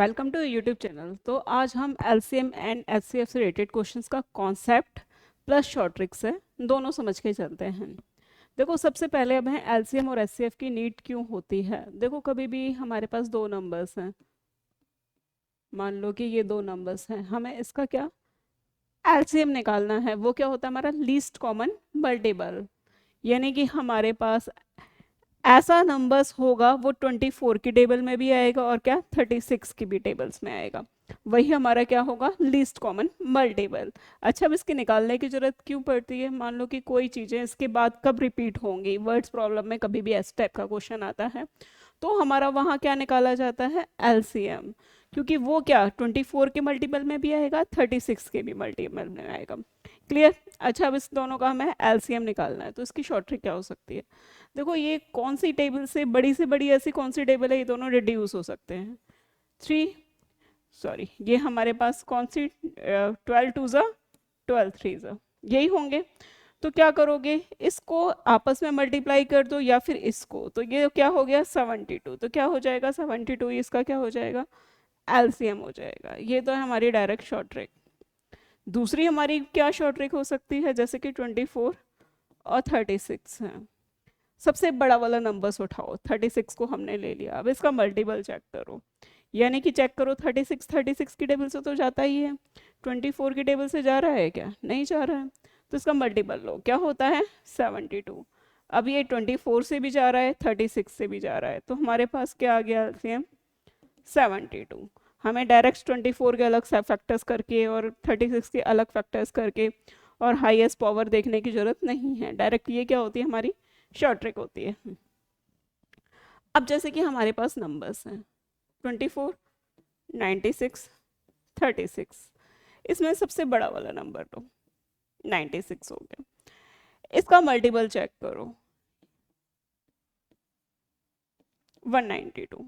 Welcome to YouTube channel. तो आज हम एलसीएम एंड एचसीएफ से रिलेटेड क्वेश्चंस का कॉन्सेप्ट प्लस शॉर्ट ट्रिक्स है दोनों समझ के चलते हैं। देखो, सबसे पहले अब है एलसीएम और एचसीएफ की नीड क्यों होती है। देखो, कभी भी हमारे पास दो नंबर्स हैं, मान लो कि ये दो नंबर्स हैं, हमें इसका क्या एलसीएम निकालना है। वो क्या होता है, हमारा लीस्ट कॉमन मल्टीपल। यानी कि हमारे पास ऐसा नंबर्स होगा वो 24 की टेबल में भी आएगा और क्या 36 की भी टेबल्स में आएगा। वही हमारा क्या होगा, लीस्ट कॉमन मल्टीपल। अच्छा, अब इसके निकालने की जरूरत क्यों पड़ती है। मान लो कि कोई चीज़ें इसके बाद कब रिपीट होंगी, वर्ड्स प्रॉब्लम में कभी भी इस टाइप का क्वेश्चन आता है तो हमारा वहाँ क्या निकाला जाता है, एलसीएम। क्योंकि वो क्या 24 के मल्टीपल में भी आएगा, 36 के भी मल्टीपल में आएगा। क्लियर। अच्छा, अब इस दोनों का हमें एलसीएम निकालना है तो इसकी शॉर्ट ट्रिक क्या हो सकती है। देखो, ये कौन सी टेबल से बड़ी ऐसी कौन सी टेबल है, ये दोनों रिड्यूस हो सकते हैं। थ्री, सॉरी, ये हमारे पास कौन सी 12 टू ज़ा 12 थ्री ज़ा यही होंगे। तो क्या करोगे, इसको आपस में मल्टीप्लाई कर दो या फिर इसको, तो ये क्या हो गया 72। तो क्या हो जाएगा 72, इसका क्या हो जाएगा एलसीएम हो जाएगा। ये तो है हमारी डायरेक्ट शॉर्ट ट्रिक। दूसरी हमारी क्या शॉर्ट ट्रिक हो सकती है, जैसे कि 24 और 36 है। सबसे बड़ा वाला नंबर्स उठाओ, 36 को हमने ले लिया, अब इसका मल्टीपल चेक करो। यानी कि चेक करो 36 की टेबल से तो जाता ही है, 24 की टेबल से जा रहा है क्या, नहीं जा रहा है। तो इसका मल्टीपल लो, क्या होता है 72। अब ये 24 से भी जा रहा है, 36 से भी जा रहा है, तो हमारे पास क्या आ गया सेम 72। हमें डायरेक्ट 24 के अलग फैक्टर्स करके और 36 के अलग फैक्टर्स करके और हाईएस्ट पावर देखने की जरूरत नहीं है, डायरेक्ट ये क्या होती है हमारी शॉर्ट ट्रिक होती है। अब जैसे कि हमारे पास नंबर्स हैं 24, 96, 36, इसमें सबसे बड़ा वाला नंबर लो, 96 हो गया। इसका मल्टीपल चेक करो 192।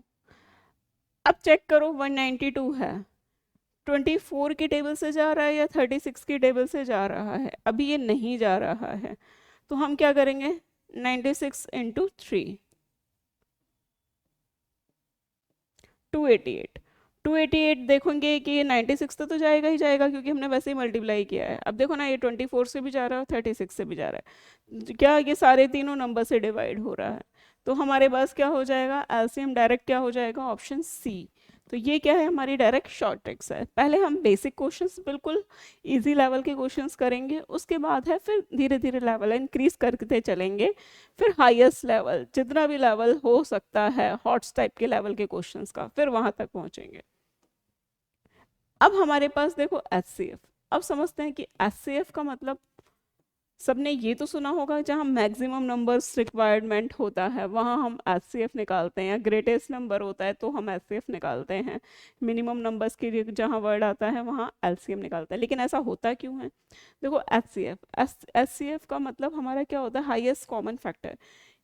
अब चेक करो 192 है, 24 की टेबल से जा रहा है या 36 की टेबल से जा रहा है, अभी ये नहीं जा रहा है। तो हम क्या करेंगे 96 इंटू 3, 288। 288 देखोगे कि ये 96 तो जाएगा ही जाएगा क्योंकि हमने वैसे ही मल्टीप्लाई किया है। अब देखो ना, ये 24 से भी जा रहा है और 36 से भी जा रहा है, क्या ये सारे तीनों नंबर से डिवाइड हो रहा है। तो हमारे पास क्या हो जाएगा एलसीएम डायरेक्ट क्या हो जाएगा, ऑप्शन सी। तो ये क्या है हमारी डायरेक्ट शॉर्ट ट्रिक्स है। पहले हम बेसिक क्वेश्चंस बिल्कुल इजी लेवल के क्वेश्चंस करेंगे, उसके बाद है फिर धीरे धीरे लेवल इंक्रीज करते चलेंगे, फिर हाईएस्ट लेवल जितना भी लेवल हो सकता है हॉट्स टाइप के लेवल के क्वेश्चंस का, फिर वहां तक पहुंचेंगे। अब हमारे पास देखो एचसीएफ। अब समझते हैं कि एचसीएफ का मतलब सबने ये तो सुना होगा, जहाँ मैक्सिमम नंबर्स रिक्वायरमेंट होता है वहाँ हम एचसीएफ निकालते हैं, ग्रेटेस्ट नंबर होता है तो हम एचसीएफ निकालते हैं, मिनिमम नंबर्स के लिए जहाँ वर्ड आता है वहाँ एलसीएम निकालते हैं। लेकिन ऐसा होता क्यों है। देखो, एचसीएफ का मतलब हमारा क्या होता है, हाईएस्ट कॉमन फैक्टर।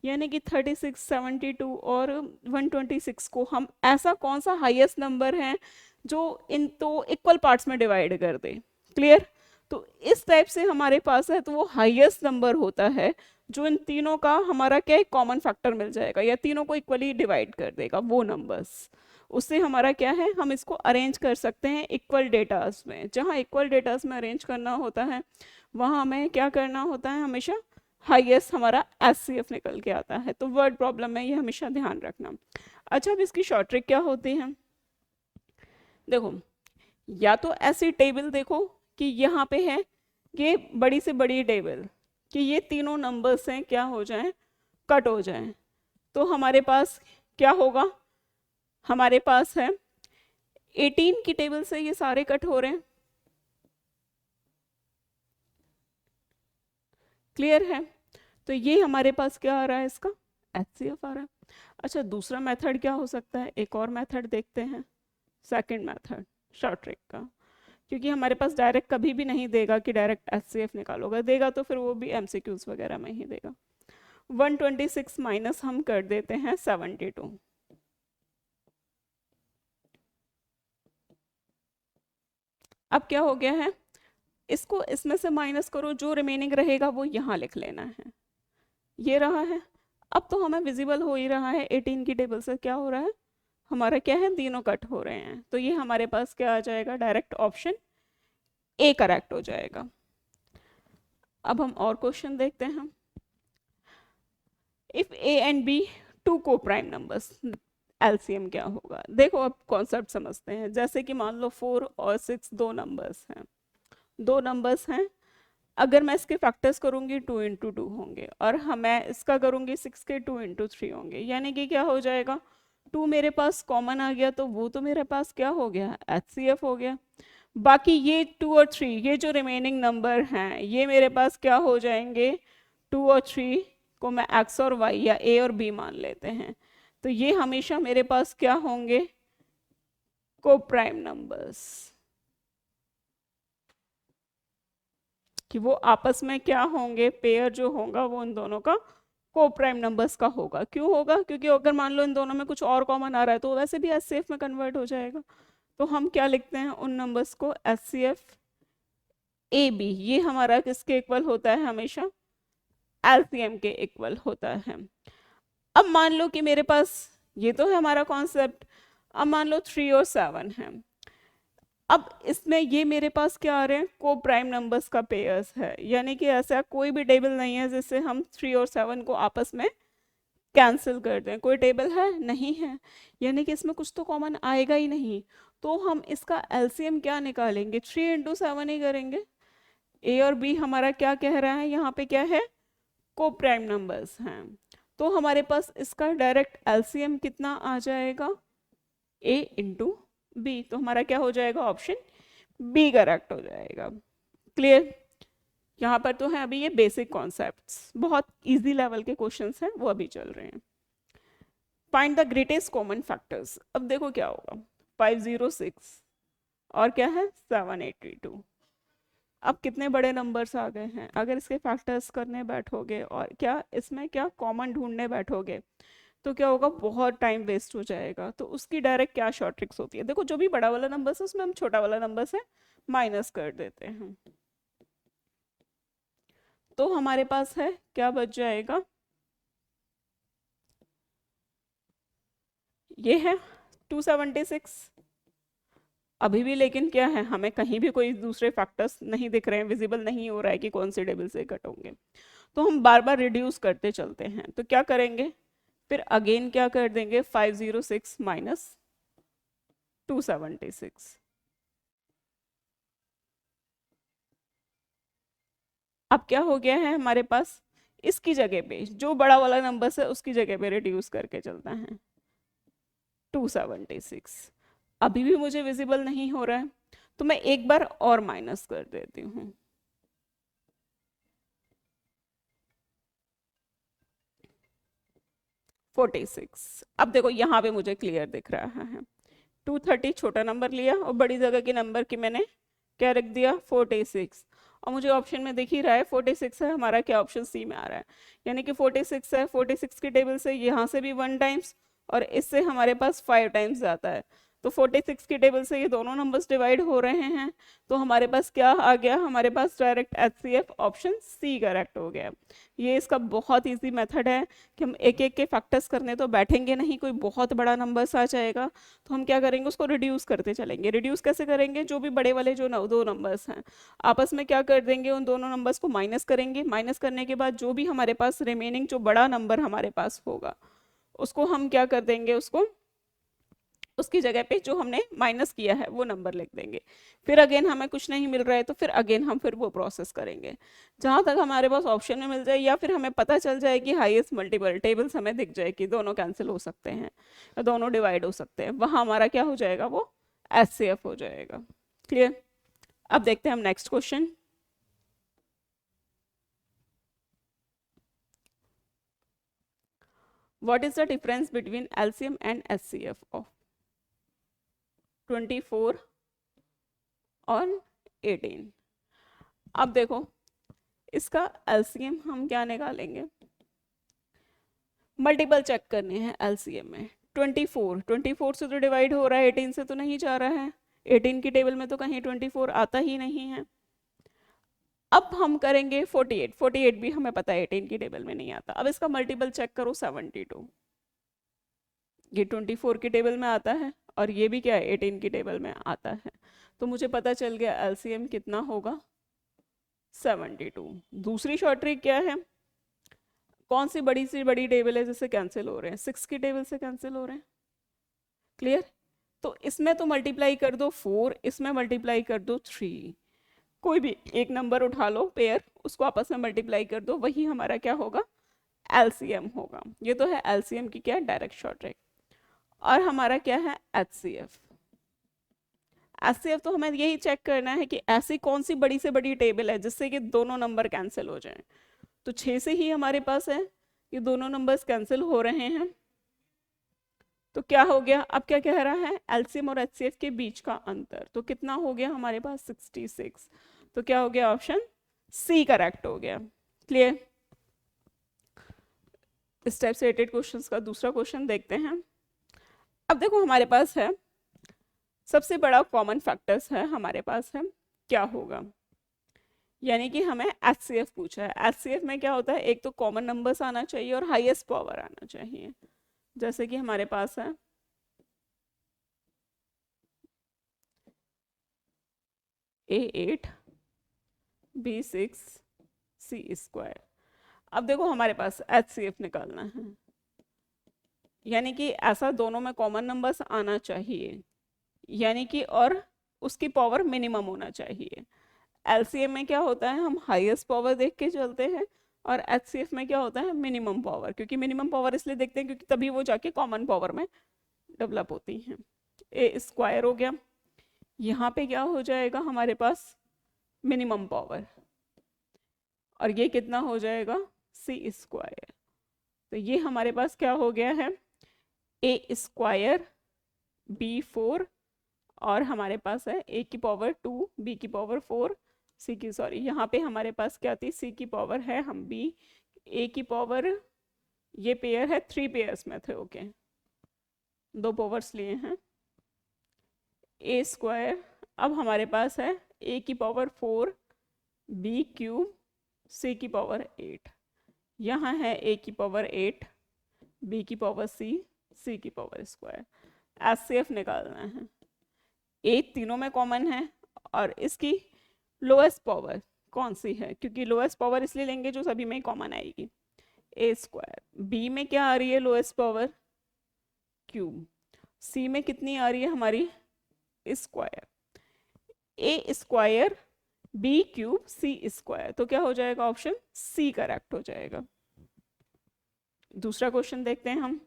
यानी कि 36, 72 और 126 को हम ऐसा कौन सा हाईएस्ट नंबर है जो इन तो इक्वल पार्ट्स में डिवाइड कर दे। क्लियर। तो इस टाइप से हमारे पास है तो वो हाईएस्ट नंबर होता है जो इन तीनों का हमारा क्या एक कॉमन फैक्टर मिल जाएगा या तीनों को इक्वली डिवाइड कर देगा वो नंबर्स। उससे हमारा क्या है, हम इसको अरेंज कर सकते हैं इक्वल डेटास में। जहाँ इक्वल डेटास में अरेंज करना होता है वहाँ हमें क्या करना होता है, हमेशा हाईएस्ट हमारा एचसीएफ निकल के आता है। तो वर्ड प्रॉब्लम में ये हमेशा ध्यान रखना। अच्छा, अब इसकी शॉर्ट ट्रिक क्या होती है। देखो, या तो ऐसी टेबल देखो कि यहाँ पे है ये बड़ी से बड़ी टेबल कि ये तीनों नंबर्स हैं क्या हो जाएं, कट हो जाएं। तो हमारे पास क्या होगा, हमारे पास है 18 की टेबल से ये सारे कट हो रहे हैं। क्लियर है। तो ये हमारे पास क्या आ रहा है, इसका एचसीएफ आ रहा है। अच्छा, दूसरा मेथड क्या हो सकता है, एक और मेथड देखते हैं, सेकंड मेथड शॉर्ट ट्रिक का। क्योंकि हमारे पास डायरेक्ट कभी भी नहीं देगा कि डायरेक्ट एचसीएफ निकालोगे, देगा तो फिर वो भी एमसीक्यूज वगैरह में ही देगा। 126 माइनस हम कर देते हैं 72। अब क्या हो गया है, इसको इसमें से माइनस करो, जो रिमेनिंग रहेगा वो यहाँ लिख लेना है, ये रहा है। अब तो हमें विजिबल हो ही रहा है 18 की टेबल से क्या हो रहा है, हमारा क्या है, तीनों कट हो रहे हैं, तो ये हमारे पास क्या आ जाएगा, डायरेक्ट ऑप्शन ए करेक्ट हो जाएगा। अब हम और क्वेश्चन देखते हैं। If a and b two को प्राइम नंबर्स, एलसीएम क्या होगा। देखो अब कॉन्सेप्ट समझते हैं। जैसे कि मान लो 4 और 6 दो नंबर्स हैं, दो नंबर्स हैं। अगर मैं इसके फैक्टर्स करूंगी 2 × 2 होंगे, और मैं इसका करूंगी 6 के 2 × 3 होंगे, यानी कि क्या हो जाएगा, 2 मेरे पास कॉमन आ गया, तो वो तो मेरे पास क्या हो गया, एचसीएफ हो गया। बाकी ये 2 और 3, ये जो रिमेनिंग नंबर हैं, ये मेरे पास क्या हो जाएंगे, 2 और 3 को मैं एक्स और वाई या ए और बी मान लेते हैं, तो ये हमेशा मेरे पास क्या होंगे, को प्राइम नंबर्स, कि वो आपस में क्या होंगे, पेयर जो होगा वो इन दोनों का को प्राइम नंबर्स का होगा। क्यों होगा, क्योंकि अगर मान लो इन दोनों में कुछ और कॉमन आ रहा है तो वैसे भी एचसीएफ में कन्वर्ट हो जाएगा। तो हम क्या लिखते हैं उन नंबर्स को, एचसीएफ ए बी, ये हमारा किसके इक्वल होता है, हमेशा एलसीएम के इक्वल होता है। अब मान लो कि मेरे पास, ये तो है हमारा कॉन्सेप्ट, अब मान लो 3 और 7 है। अब इसमें ये मेरे पास क्या आ रहे हैं, को प्राइम नंबर्स का पेयर्स है, यानी कि ऐसा कोई भी टेबल नहीं है जिससे हम 3 और 7 को आपस में कैंसिल कर दें। कोई टेबल है, नहीं है, यानी कि इसमें कुछ तो कॉमन आएगा ही नहीं। तो हम इसका एलसीएम क्या निकालेंगे, 3 × 7 ही करेंगे। ए और बी हमारा क्या कह रहा है, यहाँ पे क्या है, को प्राइम नंबर्स हैं, तो हमारे पास इसका डायरेक्ट एलसीएम कितना आ जाएगा, ए इंटू बी, तो हमारा क्या हो जाएगा, ऑप्शन बी करेक्ट हो जाएगा। क्लियर। यहाँ पर तो है अभी ये बेसिक कॉन्सेप्ट्स, बहुत इजी लेवल के क्वेश्चंस हैं वो अभी चल रहे हैं। Find the greatest common factors. अब देखो क्या होगा, 506 और क्या है 782। अब कितने बड़े नंबर्स आ गए हैं, अगर इसके फैक्टर्स करने बैठोगे और क्या इसमें क्या कॉमन ढूंढने बैठोगे तो क्या होगा, बहुत टाइम वेस्ट हो जाएगा। तो उसकी डायरेक्ट क्या शॉर्ट ट्रिक्स होती है, देखो जो भी बड़ा वाला नंबर है उसमें हम छोटा वाला नंबर से माइनस कर देते हैं, तो हमारे पास है क्या बच जाएगा, ये है 276। अभी भी लेकिन क्या है, हमें कहीं भी कोई दूसरे फैक्टर्स नहीं दिख रहे हैं, विजिबल नहीं हो रहा है कि कौन से टेबल से कट होंगे, तो हम बार बार रिड्यूस करते चलते हैं। तो क्या करेंगे, फिर अगेन क्या कर देंगे, 506 माइनस 276। अब क्या हो गया है हमारे पास, इसकी जगह पे जो बड़ा वाला नंबर है उसकी जगह पे रिड्यूस करके चलता है, 276। अभी भी मुझे विजिबल नहीं हो रहा है, तो मैं एक बार और माइनस कर देती हूँ, 46। अब देखो यहाँ पे मुझे क्लियर दिख रहा है, 230 छोटा नंबर लिया और बड़ी जगह के नंबर की मैंने क्या रख दिया, 46। और मुझे ऑप्शन में दिख ही रहा है 46 है, हमारा क्या ऑप्शन सी में आ रहा है, यानी कि 46 है, 46 की टेबल से यहाँ से भी 1 टाइम्स और इससे हमारे पास 5 टाइम्स जाता है, तो 46 की टेबल से ये दोनों नंबर्स डिवाइड हो रहे हैं, तो हमारे पास क्या आ गया, हमारे पास direct HCF option C correct हो गया। ये इसका बहुत इजी मेथड है कि हम एक एक के फैक्टर्स करने तो बैठेंगे नहीं, कोई बहुत बड़ा नंबर्स आ जाएगा तो हम क्या करेंगे, उसको रिड्यूस करते चलेंगे। रिड्यूस कैसे करेंगे, जो भी बड़े वाले जो दो नंबर्स हैं आपस में क्या कर देंगे, उन दोनों नंबर्स को माइनस करेंगे, माइनस करने के बाद जो भी हमारे पास रिमेनिंग जो बड़ा नंबर हमारे पास होगा उसको हम क्या कर देंगे, उसको उसकी जगह पे जो हमने माइनस किया है वो नंबर लिख देंगे। फिर अगेन हमें कुछ नहीं मिल रहा है तो फिर अगेन हम फिर वो प्रोसेस करेंगे जहाँ तक हमारे पास ऑप्शन में मिल जाए, या फिर हमें पता चल जाए कि हाईएस्ट मल्टीपल टेबल्स हमें दिख जाए कि दोनों कैंसिल हो सकते हैं या दोनों डिवाइड हो सकते हैं, वहाँ हमारा क्या हो जाएगा, वो एचसीएफ हो जाएगा। क्लियर। अब देखते हैं हम next question. What is the difference between LCM and HCF of 24 और 18? अब देखो इसका एलसीएम हम क्या निकालेंगे, मल्टीपल चेक करने हैं एलसीएम में। 24 से तो डिवाइड हो रहा है, 18 से तो नहीं जा रहा है, 18 की टेबल में तो कहीं 24 आता ही नहीं है। अब हम करेंगे 48 भी हमें पता है 18 की टेबल में नहीं आता। अब इसका मल्टीपल चेक करो 72, ये 24 की टेबल में आता है और ये भी क्या है 18 की टेबल में आता है। तो मुझे पता चल गया एलसीएम कितना होगा 72। दूसरी शॉर्ट ट्रिक क्या है, कौन सी बड़ी टेबल है जिससे कैंसिल हो रहे हैं, 6 की टेबल से कैंसिल हो रहे हैं। क्लियर। तो इसमें तो मल्टीप्लाई कर दो 4, इसमें मल्टीप्लाई कर दो 3, कोई भी एक नंबर उठा लो पेयर, उसको आपस में मल्टीप्लाई कर दो, वही हमारा क्या होगा एलसीएम होगा। ये तो है एलसीएम की क्या डायरेक्ट शॉर्ट ट्रिक। और हमारा क्या है एचसीएफ। एचसीएफ तो हमें यही चेक करना है कि ऐसी कौन सी बड़ी से बड़ी टेबल है जिससे कि दोनों नंबर कैंसिल हो जाएं। तो 6 से ही हमारे पास है कि दोनों नंबर्स कैंसिल हो रहे हैं। तो क्या हो गया, अब क्या कह रहा है एलसीएम और एचसीएफ के बीच का अंतर, तो कितना हो गया हमारे पास 66। तो क्या हो गया ऑप्शन सी करेक्ट हो गया। क्लियर। इस टाइप से रेटेड क्वेश्चंस का दूसरा क्वेश्चन देखते हैं। अब देखो हमारे पास है सबसे बड़ा कॉमन फैक्टर्स है हमारे पास है क्या होगा, यानी कि हमें एचसीएफ पूछा है। एचसीएफ में क्या होता है, एक तो कॉमन नंबर्स आना चाहिए और हाईएस्ट पावर आना चाहिए। जैसे कि हमारे पास है A8 B6 C²। अब देखो हमारे पास एचसीएफ निकालना है, यानी कि ऐसा दोनों में कॉमन नंबर्स आना चाहिए, यानी कि और उसकी पावर मिनिमम होना चाहिए। एलसीएम में क्या होता है हम हाईएस्ट पावर देख के चलते हैं और एचसीएफ में क्या होता है मिनिमम पावर, क्योंकि मिनिमम पावर इसलिए देखते हैं क्योंकि तभी वो जाके कॉमन पावर में डेवलप होती हैं। A² हो गया, यहाँ पे क्या हो जाएगा हमारे पास मिनिमम पावर, और ये कितना हो जाएगा C²। तो ये हमारे पास क्या हो गया है A² B4 और हमारे पास है A की पावर 2 B की पावर 4 C की, सॉरी यहाँ पे हमारे पास क्या थी C की पावर है, हम B A की पावर, ये पेयर है 3 पेयर्स में थे, ओके 2 पावर्स लिए हैं A²। अब हमारे पास है A की पावर 4 B³ C की पावर 8, यहाँ है A की पावर 8 B की पावर C की पावर स्क्वायर। एचसीएफ निकालना है, A तीनों में कॉमन है और इसकी लोएस्ट पावर कौन सी है, क्योंकि लोएस्ट पावर इसलिए लेंगे जो सभी में कॉमन आएगी A²। B में क्या आ रही है लोएस्ट पावर क्यूब, C में कितनी आ रही है हमारी स्क्वायर, A² B³ C²। तो क्या हो जाएगा ऑप्शन सी करेक्ट हो जाएगा। दूसरा क्वेश्चन देखते हैं हम।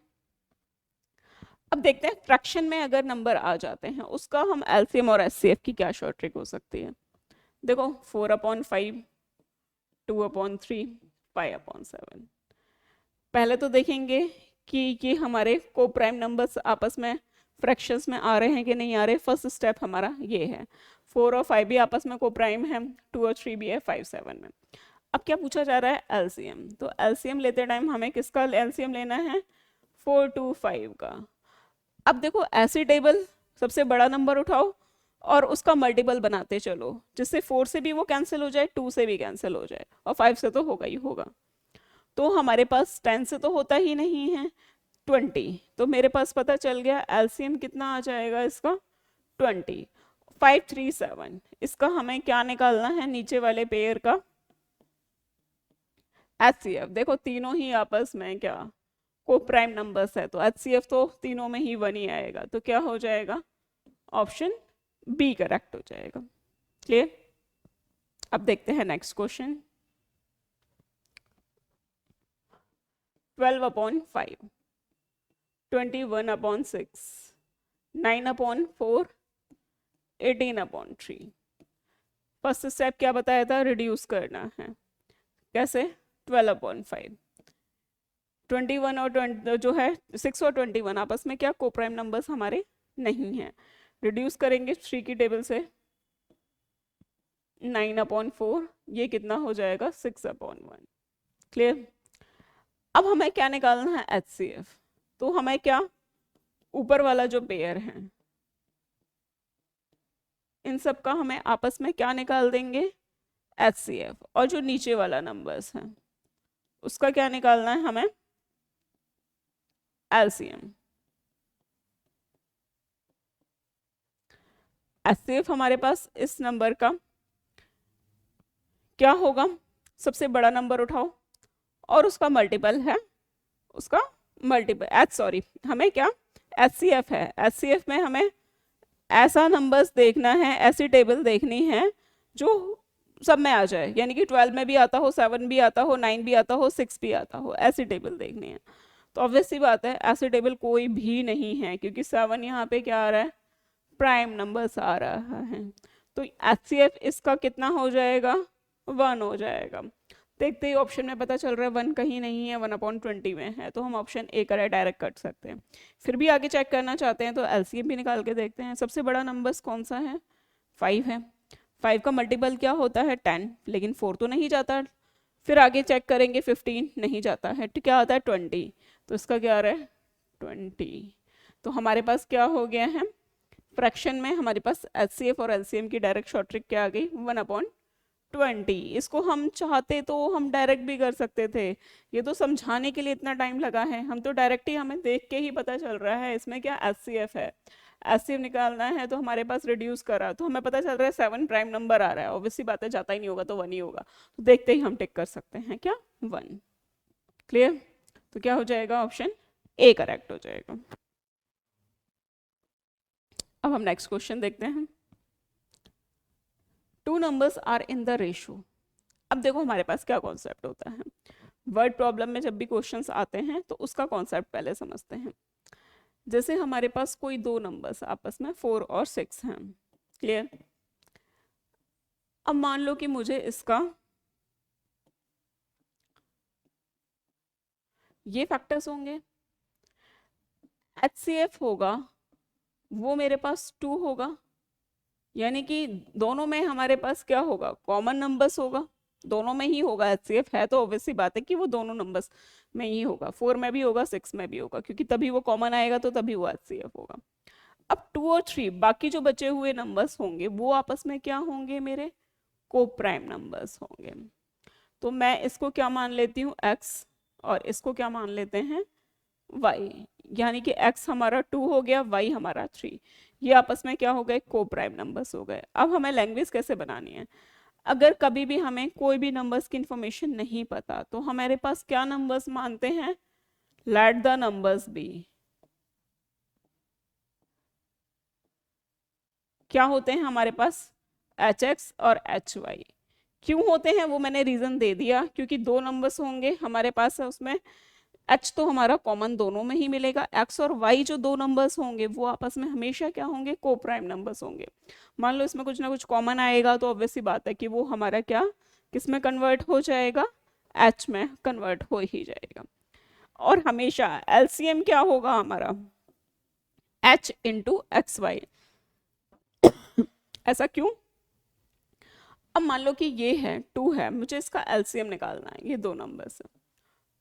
अब देखते हैं फ्रैक्शन में अगर नंबर आ जाते हैं उसका हम एलसीएम और एचसीएफ की क्या शॉर्ट ट्रिक हो सकती है। देखो 4/5 2/3 5/7। पहले तो देखेंगे कि ये हमारे को प्राइम नंबर्स आपस में फ्रैक्शंस में आ रहे हैं कि नहीं आ रहे। फर्स्ट स्टेप हमारा ये है, 4 और 5 भी आपस में को प्राइम है, 2 और 3 भी है 5 7 में। अब क्या पूछा जा रहा है एलसीएम, तो एलसीएम लेते टाइम हमें किसका एलसीएम लेना है 4 2 5 का। अब देखो ऐसी टेबल सबसे बड़ा नंबर उठाओ और उसका मल्टीपल बनाते चलो, जिससे 4 से भी वो कैंसिल हो जाए 2 से भी कैंसिल हो जाए और 5 से तो होगा ही होगा। तो हमारे पास 10 से तो होता ही नहीं है 20, तो मेरे पास पता चल गया एलसीएम कितना आ जाएगा इसका 20 5 3 7। इसका हमें क्या निकालना है नीचे वाले पेयर का एचसीएफ। देखो तीनों ही आपस में क्या को प्राइम नंबर्स है, तो एचसीएफ तो तीनों में ही 1 ही आएगा, तो क्या हो जाएगा ऑप्शन बी करेक्ट हो जाएगा। क्लियर। अब देखते हैं नेक्स्ट क्वेश्चन। 12/5 21/6 9/4 18/3। फर्स्ट स्टेप क्या बताया था, रिड्यूस करना है। कैसे 12/5 21 और 20 जो है 6 और 21 आपस में क्या को प्राइम नंबर्स हमारे नहीं हैं। रिड्यूस करेंगे 3 की टेबल से 9/4, ये कितना हो जाएगा 6/1। क्लियर। अब हमें क्या निकालना है एचसीएफ, तो हमें क्या ऊपर वाला जो पेयर है इन सब का हमें आपस में क्या निकाल देंगे एचसीएफ, और जो नीचे वाला नंबर्स है उसका क्या निकालना है हमें एलसीएम। एचसीएफ हमारे पास इस नंबर का क्या होगा, सबसे बड़ा नंबर उठाओ और उसका मल्टीपल है, उसका मल्टीपल सॉरी हमें क्या एचसीएफ है, एचसीएफ में हमें ऐसा नंबर्स देखना है, ऐसी टेबल देखनी है जो सब में आ जाए, यानी कि 12 में भी आता हो, 7 भी आता हो, 9 भी आता हो, 6 भी आता हो, ऐसी टेबल देखनी है। तो ऑब्वियस सी बात है ऐसी टेबल कोई भी नहीं है, क्योंकि 7 यहाँ पे क्या आ रहा है, प्राइम नंबर्स आ रहा है। तो एचसीएफ इसका कितना हो जाएगा, 1 हो जाएगा। देखते ही ऑप्शन में पता चल रहा है 1 कहीं नहीं है, 1/20 में है, तो हम ऑप्शन ए करें डायरेक्ट कर सकते हैं। फिर भी आगे चेक करना चाहते हैं तो एलसीएम भी निकाल के देखते हैं। सबसे बड़ा नंबर्स कौन सा है, 5 है, 5 का मल्टीपल क्या होता है 10, लेकिन 4 तो नहीं जाता। फिर आगे चेक करेंगे 15 नहीं जाता है, तो क्या आता है 20, तो इसका क्या आ रहा है 20। तो हमारे पास क्या हो गया है, फ्रैक्शन में हमारे पास एचसीएफ और एलसीएम की डायरेक्ट शॉर्ट ट्रिक क्या आ गई, 1/20। इसको हम चाहते तो हम डायरेक्ट भी कर सकते थे, ये तो समझाने के लिए इतना टाइम लगा है, हम तो डायरेक्ट ही हमें देख के ही पता चल रहा है इसमें क्या एचसीएफ है। एचसीएफ निकालना है तो हमारे पास रिड्यूस करा तो हमें पता चल रहा है 7 प्राइम नंबर आ रहा है, ऑब्वियसली बात है जाता ही नहीं होगा तो 1 ही होगा, तो देखते ही हम टिक कर सकते हैं क्या 1। क्लियर, तो क्या हो जाएगा ऑप्शन ए करेक्ट हो जाएगा। अब हम नेक्स्ट क्वेश्चन देखते हैं। 2 numbers are in the ratio। अब देखो हमारे पास क्या कॉन्सेप्ट होता है, वर्ड प्रॉब्लम में जब भी क्वेश्चंस आते हैं तो उसका कॉन्सेप्ट पहले समझते हैं। जैसे हमारे पास कोई 2 नंबर्स आपस में 4 और 6 हैं, क्लियर। अब मान लो कि मुझे इसका ये फैक्टर्स होंगे, एचसीएफ होगा वो मेरे पास 2 होगा, यानी कि दोनों में हमारे पास क्या होगा, कॉमन नंबर्स होगा, दोनों में ही होगा। एचसीएफ है तो ऑब्वियसली बात है कि वो दोनों नंबर्स में ही होगा, 4 में भी होगा 6 में भी होगा, क्योंकि तभी वो कॉमन आएगा तो तभी वो एचसीएफ होगा। अब 2 और 3 बाकी जो बचे हुए नंबर्स होंगे वो आपस में क्या होंगे, मेरे को प्राइम नंबर्स होंगे। तो मैं इसको क्या मान लेती हूँ x और इसको क्या मान लेते हैं y, यानी कि x हमारा 2 हो गया, y हमारा 3, ये आपस में क्या हो गए, को प्राइम नंबर्स हो गए। अब हमें लैंग्वेज कैसे बनानी है, अगर कभी भी हमें कोई भी नंबर्स की इंफॉर्मेशन नहीं पता तो हमारे पास क्या नंबर्स मानते हैं, लेट द नंबर्स बी, क्या होते हैं हमारे पास hx और hy। क्यों होते हैं वो मैंने रीजन दे दिया, क्योंकि 2 नंबर्स होंगे हमारे पास है, उसमें h तो हमारा कॉमन दोनों में ही मिलेगा, x और y जो 2 नंबर्स होंगे वो आपस में हमेशा क्या होंगे, को प्राइम नंबर्स होंगे। मान लो इसमें कुछ ना कुछ कॉमन आएगा तो ऑब्वियसली बात है कि वो हमारा क्या किस में कन्वर्ट हो जाएगा, h में कन्वर्ट हो ही जाएगा। और हमेशा एलसीएम क्या होगा हमारा, h इंटू एक्स वाई। ऐसा क्यों, अब मान लो कि ये है 2 है, मुझे इसका एलसीएम निकालना है, ये 2 नंबर्स है,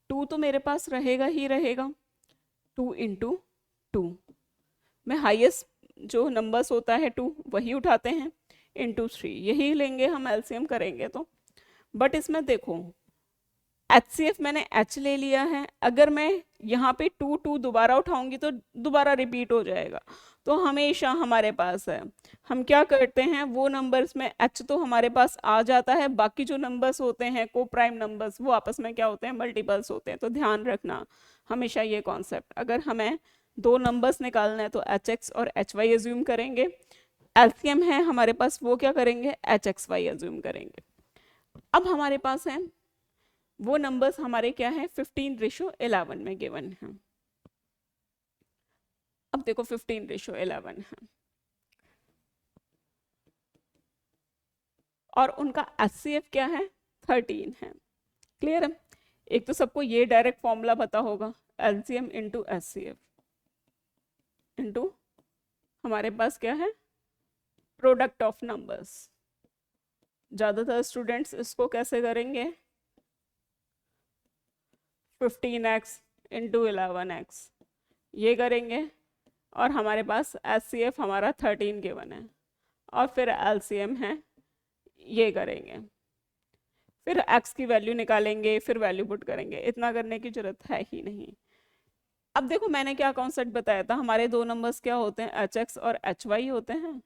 2 तो मेरे पास रहेगा ही रहेगा, 2 इंटू 2 में हाईएस्ट जो नंबर्स होता है 2 वही उठाते हैं, इंटू 3 यही लेंगे हम एलसीएम करेंगे तो। बट इसमें देखो एचसीएफ मैंने h ले लिया है, अगर मैं यहाँ पे 2 दोबारा उठाऊंगी तो दोबारा रिपीट हो जाएगा, तो हमेशा हमारे पास है, हम क्या करते हैं वो नंबर्स में h तो हमारे पास आ जाता है, बाकी जो नंबर्स होते हैं को प्राइम नंबर्स वो आपस में क्या होते हैं, मल्टीपल्स होते हैं। तो ध्यान रखना हमेशा ये कॉन्सेप्ट, अगर हमें 2 नंबर्स निकालना है तो hx और hy एज्यूम करेंगे, एलसीएम है हमारे पास वो क्या करेंगे, hxy एज्यूम करेंगे। अब हमारे पास है वो नंबर्स हमारे क्या है 15:11 में गिवन है। अब देखो 15:11 है और उनका एचसीएफ क्या है 13 है, क्लियर है। एक तो सबको ये डायरेक्ट फॉर्मूला पता होगा, एलसीएम इंटू एचसीएफ इंटू हमारे पास क्या है प्रोडक्ट ऑफ नंबर्स। ज्यादातर स्टूडेंट्स इसको कैसे करेंगे, 15x इंटू 11x ये करेंगे, और हमारे पास एचसीएफ हमारा 13 गिवन है, और फिर एलसीएम है ये करेंगे, फिर x की वैल्यू निकालेंगे, फिर वैल्यू पुट करेंगे, इतना करने की जरूरत है ही नहीं। अब देखो मैंने क्या कॉन्सेप्ट बताया था, हमारे 2 नंबर्स क्या होते हैं, hx और hy होते हैं,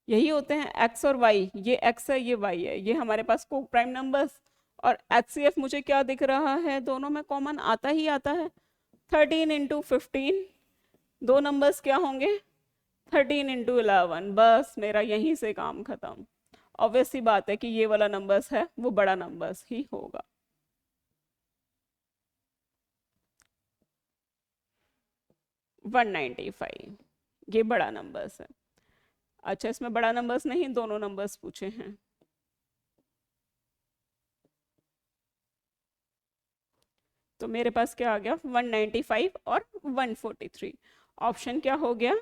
यही होते हैं एक्स और वाई, ये एक्स है ये वाई है, ये हमारे पास को प्राइम नंबर्स। और HCF मुझे क्या दिख रहा है, दोनों में कॉमन आता ही आता है, 13 × 15, दो नंबर्स क्या होंगे, 13 × 11, बस मेरा यहीं से काम खत्म। ऑब्वियस सी बात है कि ये वाला नंबर्स है वो बड़ा नंबर्स ही होगा। वन 195 ये बड़ा नंबर्स है। अच्छा, इसमें बड़ा नंबर्स नहीं, दोनों नंबर्स पूछे हैं। तो मेरे पास क्या आ गया, 195 और 143। ऑप्शन क्या हो गया,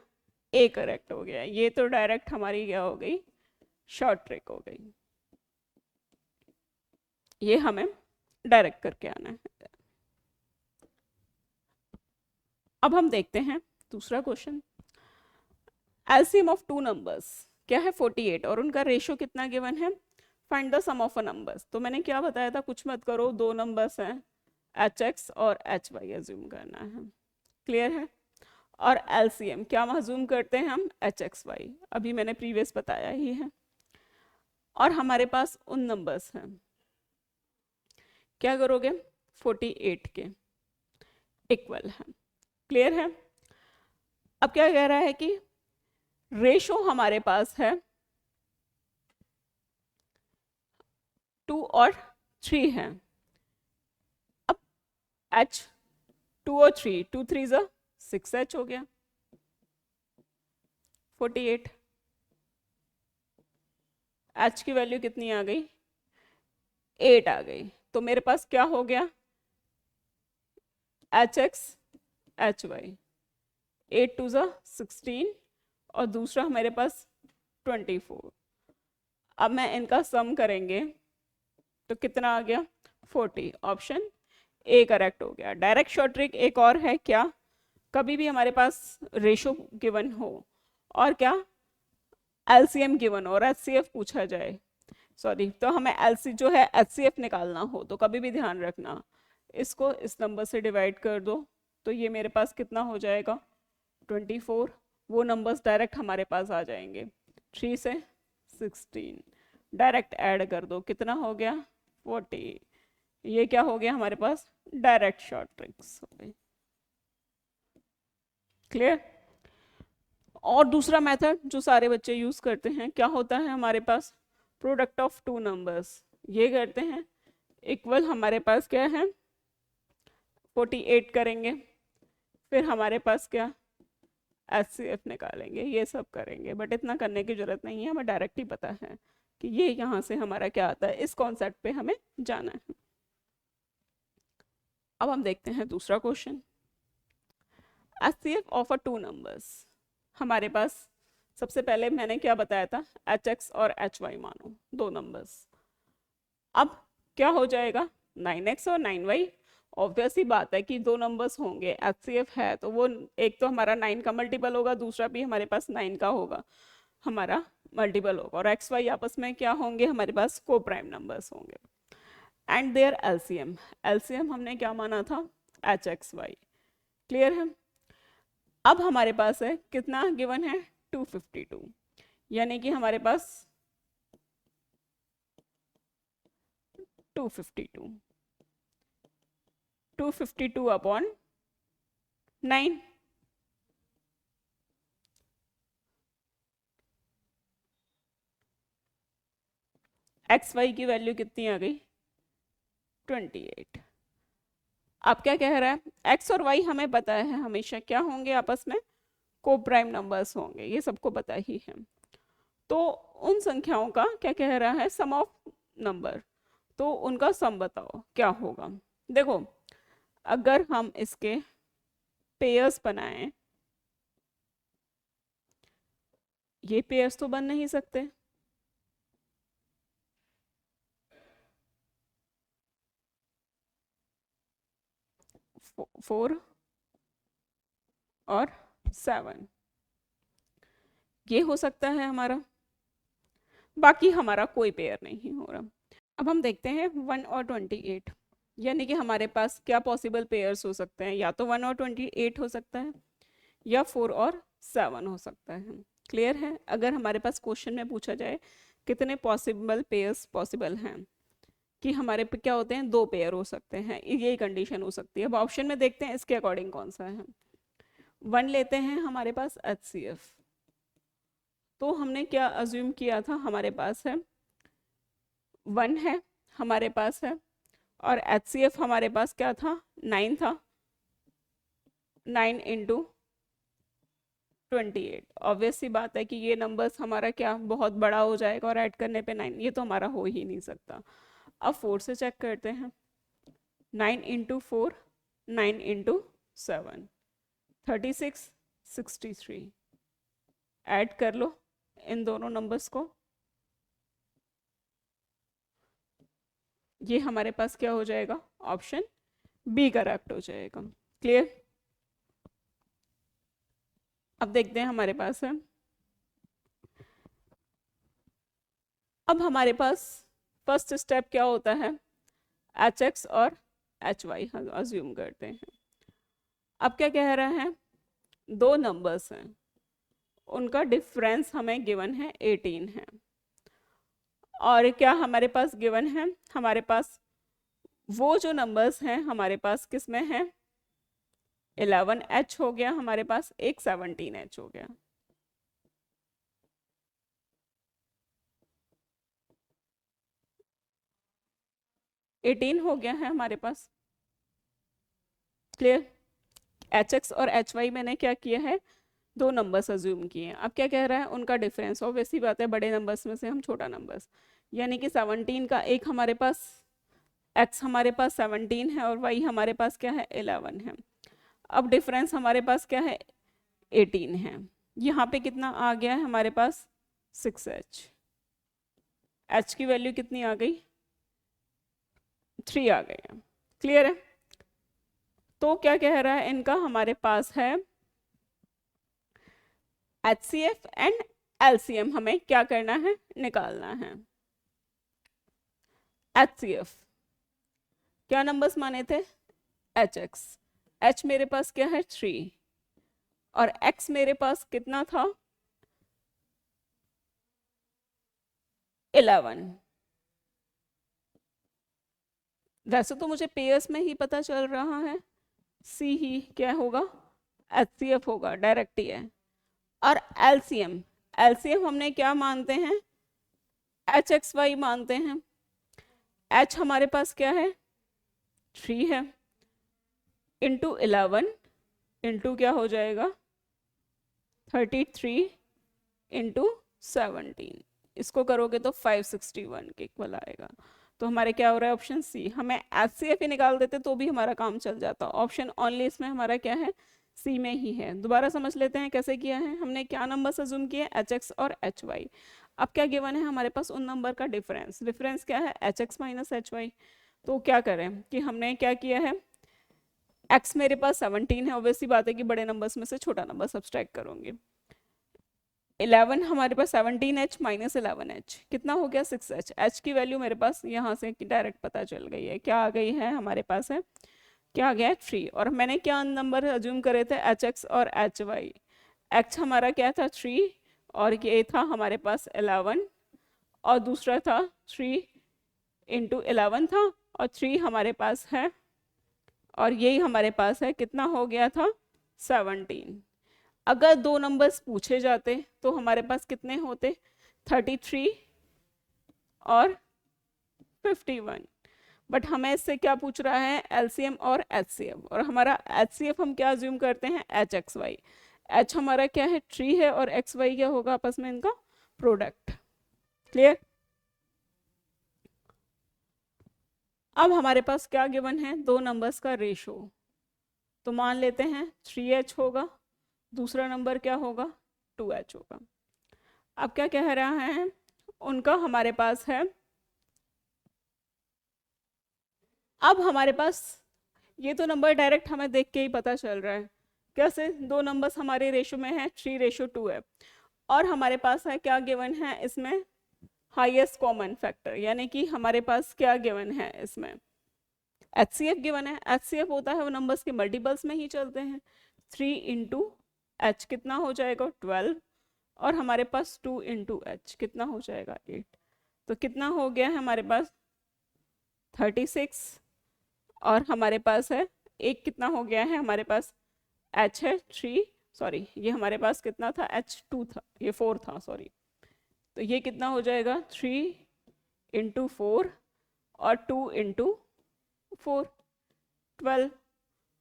ए करेक्ट हो गया। ये तो डायरेक्ट हमारी क्या हो गई, शॉर्ट ट्रिक हो गई। ये हमें डायरेक्ट करके आना है। अब हम देखते हैं दूसरा question. LCM of two numbers क्या है, 48, और उनका रेशो कितना गिवन है, find the sum of a numbers. तो मैंने क्या बताया था, कुछ मत करो, दो नंबर्स हैं HX और HY अज्यूम करना है, क्लियर है। और एलसीएम क्या अज्यूम करते हैं हम, HXY, अभी मैंने प्रीवियस बताया ही है। और हमारे पास उन नंबर्स हैं, क्या करोगे, 48 के इक्वल है, क्लियर है। अब क्या कह रहा है कि रेशो हमारे पास है 2 और 3 है। अब H 2 और 3, 2 3 6H हो गया, 48। H की वैल्यू कितनी आ गई, 8 आ गई। तो मेरे पास क्या हो गया, HX HY, 8 2 16 और दूसरा हमारे पास 24। अब मैं इनका सम करेंगे तो कितना आ गया, 40। ऑप्शन ए करेक्ट हो गया। डायरेक्ट शॉर्ट ट्रिक एक और है, क्या, कभी भी हमारे पास रेशो गिवन हो और क्या एलसीएम गिवन हो और एचसीएफ पूछा जाए, सॉरी, तो हमें एलसी जो है एचसीएफ निकालना हो, तो कभी भी ध्यान रखना इसको इस नंबर से डिवाइड कर दो, तो ये मेरे पास कितना हो जाएगा, 24। वो नंबर्स डायरेक्ट हमारे पास आ जाएंगे, 3 से 16 डायरेक्ट ऐड कर दो, कितना हो गया, 40। ये क्या हो गया हमारे पास, डायरेक्ट शॉर्ट ट्रिक्स हो गई, क्लियर। और दूसरा मेथड जो सारे बच्चे यूज करते हैं, क्या होता है हमारे पास, प्रोडक्ट ऑफ टू नंबर्स, ये करते हैं। इक्वल हमारे पास क्या है, 48 करेंगे, फिर हमारे पास क्या, HCF निकालेंगे, ये सब करेंगे। बट इतना करने की जरूरत नहीं है, हमें डायरेक्ट ही पता है कि ये यहाँ से हमारा क्या आता है, इस कॉन्सेप्ट पे हमें जाना है। अब हम देखते हैं दूसरा question. HCF of a two numbers, हमारे पास सबसे पहले मैंने क्या बताया था, HX और HY मानो दो नंबर्स। अब क्या हो जाएगा, 9x और 9y। ऑब्वियस ही बात है कि दो नंबर्स होंगे, HCF है तो वो एक तो हमारा 9 का मल्टीपल होगा, दूसरा भी हमारे पास 9 का होगा, हमारा मल्टीपल होगा। और XY आपस में क्या होंगे, हमारे पास को प्राइम नंबर्स होंगे। एंड देयर LCM, LCM हमने क्या माना था, HXY, क्लियर है। अब हमारे पास है कितना गिवन है, 252, यानी कि हमारे पास 252 252 अपॉन 9, XY की वैल्यू कितनी आ गई, 28। अब क्या कह रहा है, X और Y हमें पता है हमेशा क्या होंगे आपस में, को प्राइम नंबर्स होंगे, ये सबको पता ही है। तो उन संख्याओं का क्या कह रहा है, सम ऑफ नंबर, तो उनका सम बताओ क्या होगा। देखो, अगर हम इसके पेयर्स बनाएं, ये पेयर्स तो बन नहीं सकते, फोर और 7 ये हो सकता है हमारा, बाकी हमारा कोई पेयर नहीं हो रहा। अब हम देखते हैं 1 और 28, यानी कि हमारे पास क्या पॉसिबल पेयर्स हो सकते हैं, या तो 1 और 28 हो सकता है, या 4 और 7 हो सकता है। क्लियर है? अगर हमारे पास क्वेश्चन में पूछा जाए कितने पॉसिबल पेयर्स पॉसिबल हैं, कि हमारे पे क्या होते हैं, 2 पेयर हो सकते हैं, यही कंडीशन हो सकती है। अब ऑप्शन में देखते हैं इसके अकॉर्डिंग कौन सा है। 1 लेते हैं हमारे पास HCF, तो हमने क्या अज्यूम किया था, हमारे पास है 1 है हमारे पास है, और HCF हमारे पास क्या था, 9 था, 9 इंटू 28। ऑब्वियस सी बात है कि ये नंबर्स हमारा क्या बहुत बड़ा हो जाएगा, और ऐड करने पे 9, ये तो हमारा हो ही नहीं सकता। अब 4 से चेक करते हैं, 9 इंटू 4, 9 इंटू 7, 36, 63। ऐड कर लो इन दोनों नंबर्स को, ये हमारे पास क्या हो जाएगा, ऑप्शन बी करेक्ट हो जाएगा। क्लियर? अब देखते हैं हमारे पास है, अब हमारे पास फर्स्ट स्टेप क्या होता है, HX और HY अज्यूम करते हैं। अब क्या कह रहा है, 2 नंबर्स हैं, उनका डिफरेंस हमें गिवन है 18 है, और क्या हमारे पास गिवन है, हमारे पास वो जो नंबर्स हैं हमारे पास किस में है, 11H हो गया हमारे पास, एक 17H हो गया। एटीन हो गया है हमारे पास। क्लियर? HX और HY मैंने क्या किया है, 2 नंबर्स अज्यूम किए हैं। अब क्या कह रहा है, उनका डिफरेंस, ऑब्वियसली बात है बड़े नंबर्स में से हम छोटा नंबर्स, यानी कि 17 का एक हमारे पास, x हमारे पास 17 है और y हमारे पास क्या है, 11 है। अब डिफरेंस हमारे पास क्या है, 18 है। यहाँ पे कितना आ गया है हमारे पास, 6H। h की वैल्यू कितनी आ गई, 3 आ गई है। क्लियर है? तो क्या कह रहा है, इनका हमारे पास है HCF एंड LCM, हमें क्या करना है, निकालना है। HCF क्या नंबर्स माने थे, HX, H मेरे पास क्या है 3, और X मेरे पास कितना था, 11। वैसे तो मुझे पेयर्स में ही पता चल रहा है, C ही क्या होगा, HCF होगा, डायरेक्ट ही है। और LCM, LCM हमने क्या मानते हैं, HXY मानते हैं। H हमारे पास क्या है, 3 है, इंटू 11 इंटू क्या हो जाएगा, 33 इंटू 17, इसको करोगे तो 561 के इक्वल आएगा। तो हमारे क्या हो रहा है, ऑप्शन सी। हमें HCF ही निकाल देते तो भी हमारा काम चल जाता, ऑप्शन ओनली इसमें हमारा क्या है, सी में ही है। दोबारा समझ लेते हैं कैसे किया है, हमने क्या नंबर अज्यूम किए, HX और HY। अब क्या गिवन है हमारे पास, उन नंबर का डिफरेंस, डिफरेंस क्या है, HX माइनस HY। तो क्या करें कि हमने क्या किया है, x मेरे पास 17 है, ऑब्वियसली बात है कि बड़े नंबर्स में से छोटा नंबर सब्सट्रैक्ट करूंगी। 11 हमारे पास 17H माइनस 11H कितना हो गया, 6H। H की वैल्यू मेरे पास यहाँ से डायरेक्ट पता चल गई है, क्या आ गई है हमारे पास है, क्या आ गया है 3। और मैंने क्या नंबर अज्यूम करे थे, HX और HY। X हमारा क्या था 3, और ये था हमारे पास 11, और दूसरा था 3 इंटू 11 था, और 3 हमारे पास है, और यही हमारे पास है, कितना हो गया था 17। अगर 2 नंबर्स पूछे जाते तो हमारे पास कितने होते, 33 और 51। बट हमें इससे क्या पूछ रहा है, LCM और HCF, और हमारा HCF हम क्या अज्यूम करते हैं, HXY। H हमारा क्या है 3 है, और XY क्या होगा आपस में इनका प्रोडक्ट। क्लियर? अब हमारे पास क्या गिवन है, 2 नंबर्स का रेशो, तो मान लेते हैं 3H होगा, दूसरा नंबर क्या होगा, 2H होगा। अब क्या कह रहा है, उनका हमारे पास है, अब हमारे पास ये तो नंबर डायरेक्ट हमें देख के ही पता चल रहा है, कैसे, 2 नंबर्स हमारे रेशो में है, 3:2 है, और हमारे पास है क्या गिवन है इसमें, हाईएस्ट कॉमन फैक्टर, यानी कि हमारे पास क्या गिवन है इसमें, HCF गिवन है। HCF होता है वो नंबर्स के मल्टीपल्स में ही चलते हैं, 3 इंटू H कितना हो जाएगा 12, और हमारे पास 2 इंटू एच कितना हो जाएगा 8। तो कितना हो गया है हमारे पास 36। और हमारे पास है एक कितना हो गया है हमारे पास एच है 3, सॉरी ये हमारे पास कितना था H2 था, ये 4 था सॉरी। तो ये कितना हो जाएगा 3 इंटू 4 और 2 इंटू 4 12।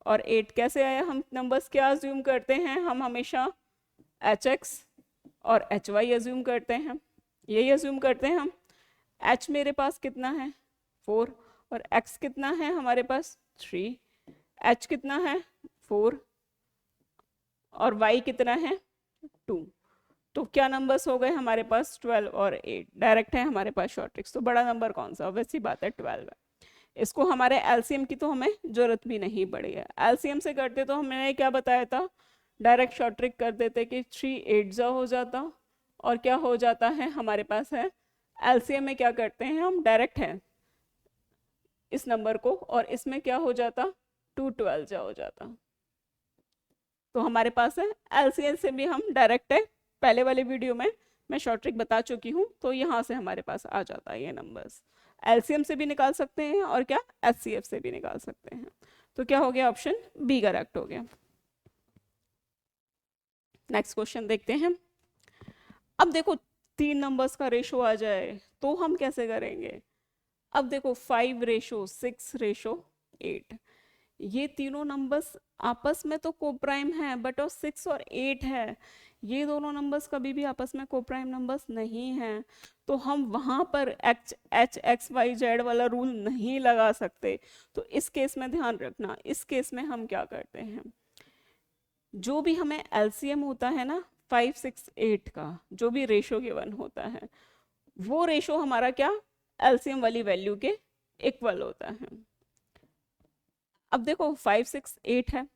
और 8 कैसे आया, हम नंबर्स क्या अज्यूम करते हैं, हम हमेशा एच एक्स और एच वाई अज्यूम करते हैं, यही अज्यूम करते हैं हम। एच मेरे पास कितना है 4 और एक्स कितना है हमारे पास 3, एच कितना है 4 और वाई कितना है 2। तो क्या नंबर्स हो गए हमारे पास 12 और 8, डायरेक्ट है हमारे पास शॉर्ट ट्रिक्स। तो बड़ा नंबर कौन सा, वैसी बात है 12 है। इसको हमारे एलसीएम की तो हमें जरूरत भी नहीं पड़ी है, एलसीएम से करते तो हमने क्या बताया था, डायरेक्ट शॉर्ट ट्रिक कर देते कि 3 8 जा हो जाता और क्या हो जाता है हमारे पास है एलसीएम में क्या करते हैं हम डायरेक्ट है इस नंबर को और इसमें क्या हो जाता 2 12 जा हो जाता। तो हमारे पास है एलसीएम से भी हम डायरेक्ट है, पहले वाले वीडियो में मैं शॉर्ट ट्रिक बता चुकी हूँ, तो यहाँ से हमारे पास आ जाता है ये नंबर्स। एलसीएम से भी निकाल सकते हैं और क्या एचसीएफ से भी निकाल सकते हैं। तो क्या हो गया ऑप्शन बी करेक्ट हो गया। नेक्स्ट क्वेश्चन देखते हैं। अब देखो 3 नंबर्स का रेशो आ जाए तो हम कैसे करेंगे। अब देखो 5 रेशो 6 रेशो 8, ये तीनों नंबर्स आपस में तो कोप्राइम है, बट और 6 और 8 है, ये दोनों नंबर्स कभी भी आपस में कोप्राइम नंबर्स नहीं हैं। तो हम वहां पर एच एक्स वाई जेड वाला रूल नहीं लगा सकते। तो इस केस में ध्यान रखना, इस केस में हम क्या करते हैं, जो भी हमें एलसीएम होता है ना 5 6 8 का, जो भी रेशो गिवन होता है वो रेशो हमारा क्या एलसीएम वाली वैल्यू के इक्वल होता है। अब देखो 5 6 8 है,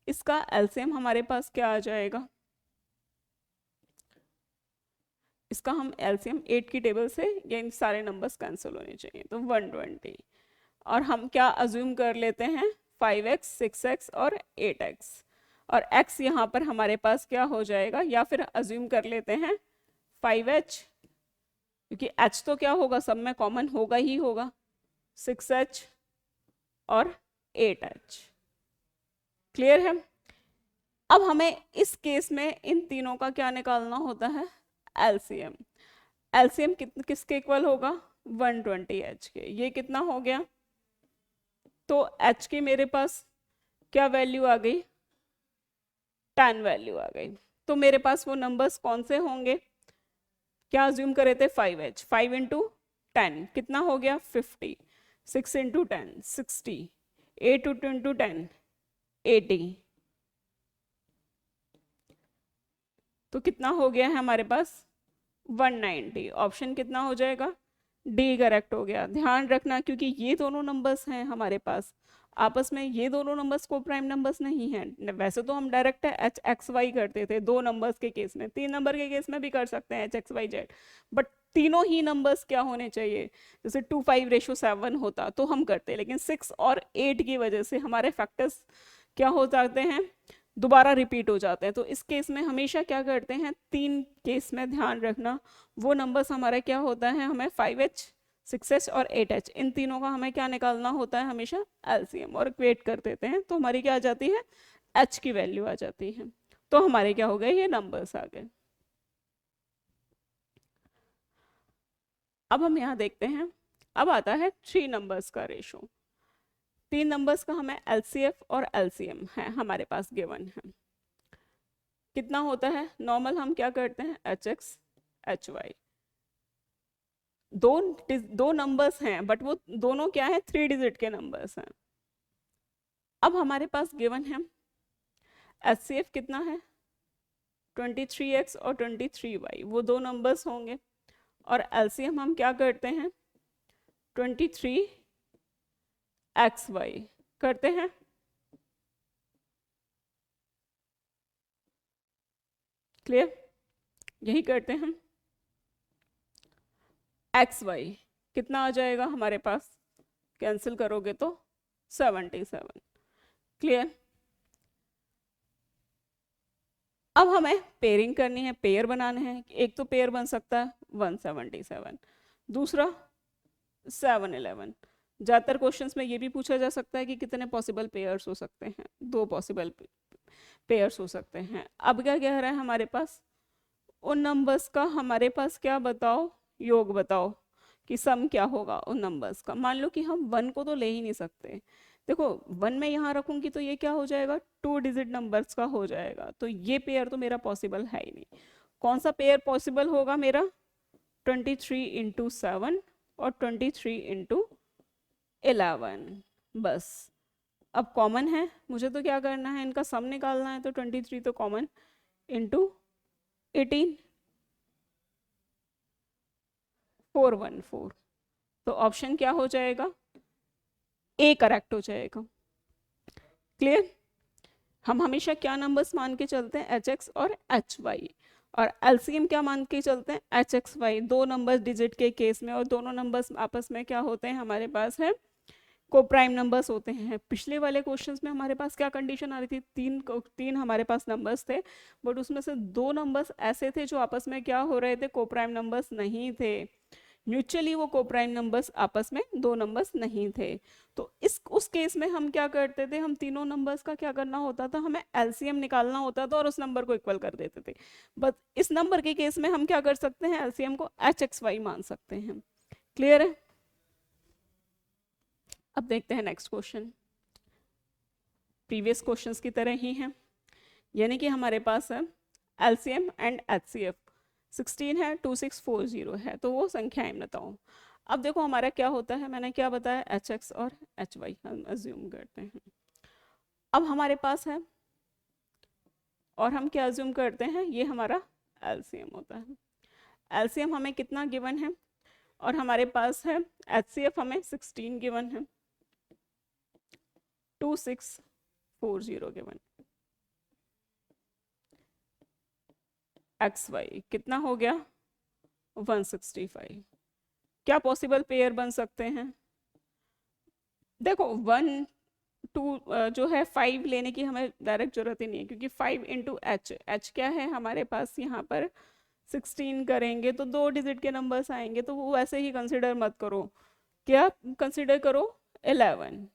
इसका एलसीएम हमारे पास क्या आ जाएगा, इसका हम एलसीएम 8 की टेबल से ये इन सारे नंबर्स कैंसिल होने चाहिए तो 120। और हम क्या अज्यूम कर लेते हैं 5x 6x और 8x, और x यहाँ पर हमारे पास क्या हो जाएगा, या फिर अज्यूम कर लेते हैं 5h, क्योंकि h तो क्या होगा सब में कॉमन होगा ही होगा, 6h और 8h। क्लियर है। अब हमें इस केस में इन तीनों का क्या निकालना होता है एलसीएम। एलसीएम किसके इक्वल होगा 120h के, ये कितना हो गया, तो h की मेरे पास क्या वैल्यू आ गई 10 वैल्यू आ गई। तो मेरे पास वो नंबर्स कौन से होंगे, क्या अज्यूम करे थे 5h, 5 इंटू 10 कितना हो गया 50, 6 इंटू 10 60, 8 इंटू 10 80, तो कितना हो गया है हमारे पास 190। ऑप्शन कितना हो जाएगा डी करेक्ट हो गया। ध्यान रखना क्योंकि ये दोनों नंबर्स हैं हमारे पास आपस में, ये दोनों नंबर्स को प्राइम नंबर्स नहीं हैं। वैसे तो हम डायरेक्ट एच एक्स वाई करते थे 2 नंबर्स के केस में, 3 नंबर के केस में भी कर सकते हैं h x y z, but तीनों ही नंबर्स क्या होने चाहिए, जैसे 2 5 रेशो 7 होता तो हम करते, लेकिन 6 और 8 की वजह से हमारे फैक्टर्स क्या हो जाते हैं दोबारा रिपीट हो जाते हैं। तो इस केस में हमेशा क्या करते हैं 3 केस में ध्यान रखना, वो नंबर्स हमारा क्या होता है, हमें 5h 6h और 8h इन तीनों का हमें क्या निकालना होता है हमेशा एलसीएम, और इक्वेट कर देते हैं तो हमारी क्या आ जाती है h की वैल्यू आ जाती है। तो हमारे क्या हो गए ये नंबर्स आ गए। अब हम यहाँ देखते हैं, अब आता है 3 नंबर्स का रेशो। 3 नंबर्स का हमें एलसीएफ और एलसीएम है हमारे पास गिवन है, कितना होता है नॉर्मल हम क्या करते हैं एच एक्स एच वाई, दो नंबर्स हैं बट वो दोनों क्या है 3 डिजिट के नंबर्स हैं। अब हमारे पास गिवन है एचसीएफ कितना है 23x और 23y, वो 2 नंबर्स होंगे, और एलसीएम हम क्या करते हैं 23xy करते हैं। क्लियर, यही करते हैं। xy कितना आ जाएगा हमारे पास, कैंसिल करोगे तो 77। क्लियर। अब हमें पेयरिंग करनी है, पेयर बनाने हैं। एक तो पेयर बन सकता है 177, दूसरा 711। ज़्यादातर क्वेश्चंस में ये भी पूछा जा सकता है कि कितने पॉसिबल पेयर्स हो सकते हैं, 2 पॉसिबल पेयर्स हो सकते हैं। अब क्या कह रहा है हमारे पास, उन नंबर्स का हमारे पास क्या बताओ, योग बताओ कि सम क्या होगा उन नंबर्स का। मान लो कि हम 1 को तो ले ही नहीं सकते, देखो 1 में यहाँ रखूंगी तो ये क्या हो जाएगा, 2 डिजिट नंबर्स का हो जाएगा, तो ये पेयर तो मेरा पॉसिबल है ही नहीं। कौन सा पेयर पॉसिबल होगा मेरा, 23 इंटू 7 और 23 इंटू 11। बस अब कॉमन है, मुझे तो क्या करना है, इनका सम निकालना है, तो 23 तो कॉमन इंटू 18, 414। तो ऑप्शन क्या हो जाएगा, ए करेक्ट हो जाएगा। क्लियर। हम हमेशा क्या नंबर्स मान के चलते हैं, एच एक्स और एच वाई, और एलसीएम क्या मान के चलते हैं, h x y, 2 numbers digit के केस में, और दोनों नंबर्स आपस में क्या होते हैं हमारे पास है, को प्राइम नंबर्स होते हैं। पिछले वाले क्वेश्चंस में हमारे पास क्या कंडीशन आ रही थी, तीन हमारे पास नंबर्स थे, बट उसमें से 2 नंबर्स ऐसे थे जो आपस में क्या हो रहे थे, को प्राइम नंबर्स नहीं थे, म्यूचुअली वो को प्राइम नंबर्स आपस में 2 नंबर्स नहीं थे। तो उस केस में हम क्या करते थे, हम तीनों नंबर्स का क्या करना होता था, हमें एलसीएम निकालना होता था और उस नंबर को इक्वल कर देते थे। बट इस नंबर के केस में हम क्या कर सकते हैं, एलसीएम को एच एक्स वाई मान सकते हैं। क्लियर है। अब देखते हैं नेक्स्ट क्वेश्चन, प्रीवियस क्वेश्चंस की तरह ही है, यानी कि हमारे पास है एलसीएम एंड एचसीएफ 16 है, 2640 है, तो वो संख्याएं बताओ। अब देखो हमारा क्या होता है, मैंने क्या बताया, एच एक्स और एच वाई हम अज्यूम करते हैं। अब हमारे पास है, और हम क्या अज्यूम करते हैं, ये हमारा एलसीएम होता है। एलसीएम हमें कितना गिवन है, और हमारे पास है एचसीएफ हमें 16 गिवन है, 2640 गिवन। एक्स वाई कितना हो गया, 165। क्या पॉसिबल पेयर बन सकते हैं, देखो 1 2 जो है 5 लेने की हमें डायरेक्ट जरूरत ही नहीं है, क्योंकि 5 इंटू एच, एच क्या है हमारे पास यहाँ पर 16 करेंगे तो 2 डिजिट के नंबर्स आएंगे, तो वो वैसे ही कंसिडर मत करो, क्या कंसिडर करो 11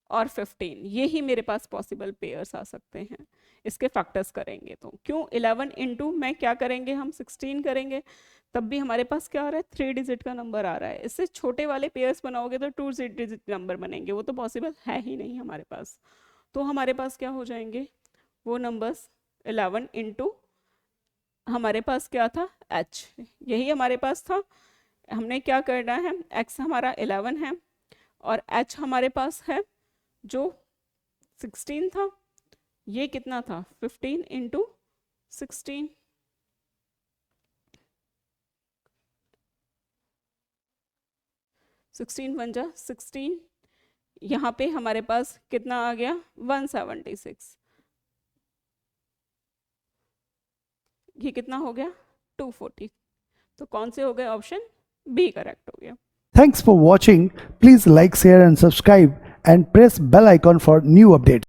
और 15, ये ही मेरे पास पॉसिबल पेयर्स आ सकते हैं। इसके फैक्टर्स करेंगे तो क्यों 11 इंटू में क्या करेंगे हम 16 करेंगे, तब भी हमारे पास क्या आ रहा है, 3 डिजिट का नंबर आ रहा है। इससे छोटे वाले पेयर्स बनाओगे तो 2 डिजिट नंबर बनेंगे, वो तो पॉसिबल है ही नहीं हमारे पास। तो हमारे पास क्या हो जाएंगे वो नंबर्स, 11 इंटू हमारे पास क्या था h, यही हमारे पास था। हमने क्या करना है, x हमारा 11 है और h हमारे पास है जो 16 था, ये कितना था 15 इंटू 16, सिक्सटीन बन जा 16, यहाँ पे हमारे पास कितना आ गया 176, ये कितना हो गया 240। तो कौन से हो गए, ऑप्शन बी करेक्ट हो गया। Thanks for watching. Please like, share and subscribe and press bell icon for new updates.